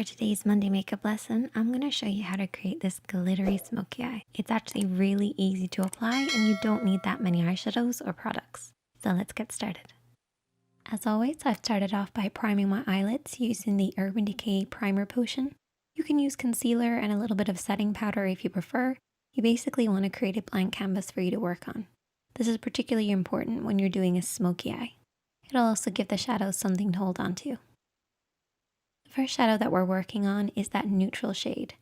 today's Monday makeup lesson, I'm going to show you how to create this glittery smoky eye. It's actually really easy to apply and you don't need that many eyeshadows or products. So let's get started. As always, I've started off by priming my eyelids using the Urban Decay Primer Potion. You can use concealer and a little bit of setting powder if you prefer. You basically want to create a blank canvas for you to work on. This is particularly important when you're doing a smoky eye. It'll also give the shadows something to hold on to. The first shadow that we're working on is that neutral shade.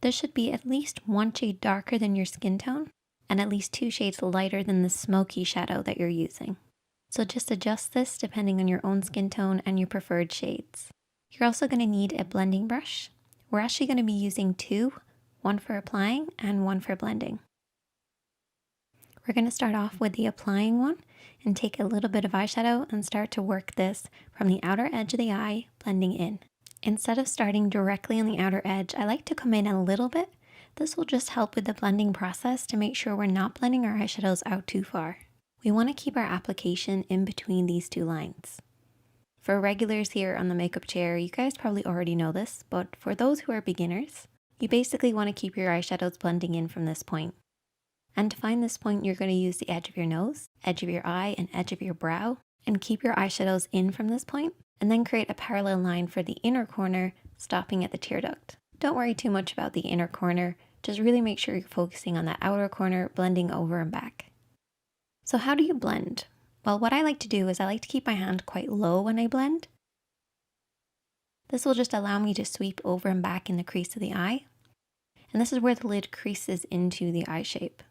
This should be at least one shade darker than your skin tone and at least 2 shades lighter than the smoky shadow that you're using. So just adjust this depending on your own skin tone and your preferred shades. You're also going to need a blending brush. We're actually going to be using 2, one for applying and one for blending. We're going to start off with the applying one and take a little bit of eyeshadow and start to work this from the outer edge of the eye, blending in. Instead of starting directly on the outer edge, I like to come in a little bit. This will just help with the blending process to make sure we're not blending our eyeshadows out too far. We want to keep our application in between these 2 lines. For regulars here on the makeup chair, you guys probably already know this, but for those who are beginners, you basically want to keep your eyeshadows blending in from this point. And to find this point, you're going to use the edge of your nose, edge of your eye, and edge of your brow, and keep your eyeshadows in from this point, and then create a parallel line for the inner corner, stopping at the tear duct. Don't worry too much about the inner corner, just really make sure you're focusing on that outer corner, blending over and back. So how do you blend? Well, what I like to do is I like to keep my hand quite low when I blend. This will just allow me to sweep over and back in the crease of the eye. And this is where the lid creases into the eye shape.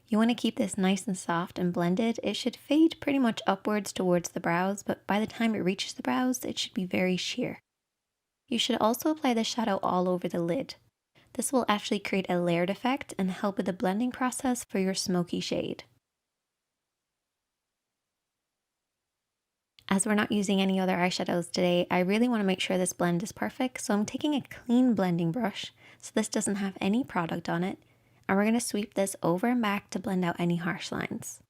You want to keep this nice and soft and blended. It should fade pretty much upwards towards the brows, but by the time it reaches the brows, it should be very sheer. You should also apply the shadow all over the lid. This will actually create a layered effect and help with the blending process for your smoky shade. As we're not using any other eyeshadows today, I really want to make sure this blend is perfect, so I'm taking a clean blending brush, so this doesn't have any product on it. And we're going to sweep this over and back to blend out any harsh lines.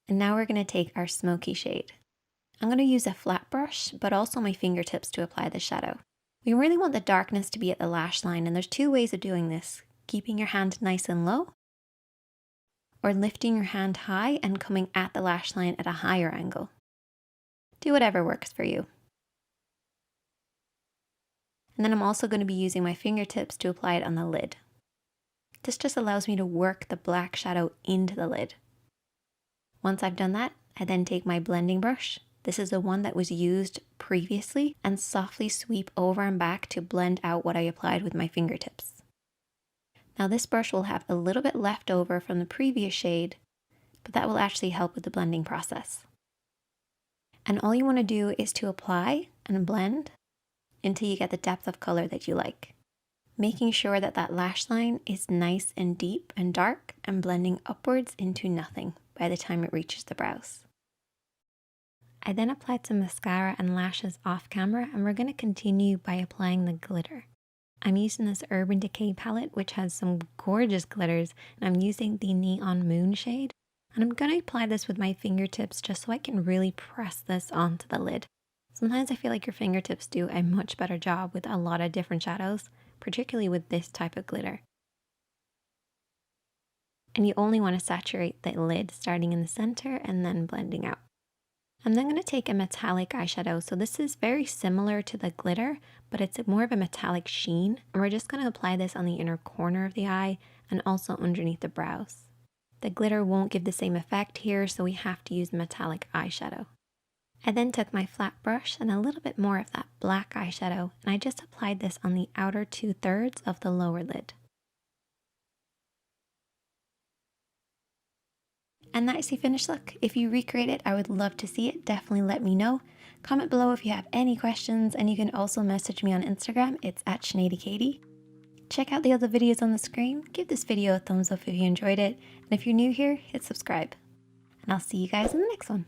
And now we're going to take our smoky shade. I'm going to use a flat brush, but also my fingertips to apply the shadow. We really want the darkness to be at the lash line, and there's 2 ways of doing this. Keeping your hand nice and low, or lifting your hand high and coming at the lash line at a higher angle. Do whatever works for you. And then I'm also going to be using my fingertips to apply it on the lid. This just allows me to work the black shadow into the lid. Once I've done that, I then take my blending brush. This is the one that was used previously, and softly sweep over and back to blend out what I applied with my fingertips. Now this brush will have a little bit left over from the previous shade, but that will actually help with the blending process. And all you want to do is to apply and blend until you get the depth of color that you like. Making sure that that lash line is nice and deep and dark and blending upwards into nothing by the time it reaches the brows. I then applied some mascara and lashes off camera, and we're going to continue by applying the glitter. I'm using this Urban Decay palette, which has some gorgeous glitters, and I'm using the Neon Moon shade. And I'm going to apply this with my fingertips just so I can really press this onto the lid. Sometimes I feel like your fingertips do a much better job with a lot of different shadows, particularly with this type of glitter. And you only want to saturate the lid starting in the center and then blending out. I'm then going to take a metallic eyeshadow. So this is very similar to the glitter, but it's more of a metallic sheen. And we're just going to apply this on the inner corner of the eye and also underneath the brows. The glitter won't give the same effect here, so we have to use metallic eyeshadow. I then took my flat brush and a little bit more of that black eyeshadow, and I just applied this on the outer 2/3 of the lower lid. And that is the finished look. If you recreate it, I would love to see it. Definitely let me know. Comment below if you have any questions, and you can also message me on Instagram. It's @ShaneadyKatie. Check out the other videos on the screen. Give this video a thumbs up if you enjoyed it. And if you're new here, hit subscribe. And I'll see you guys in the next one.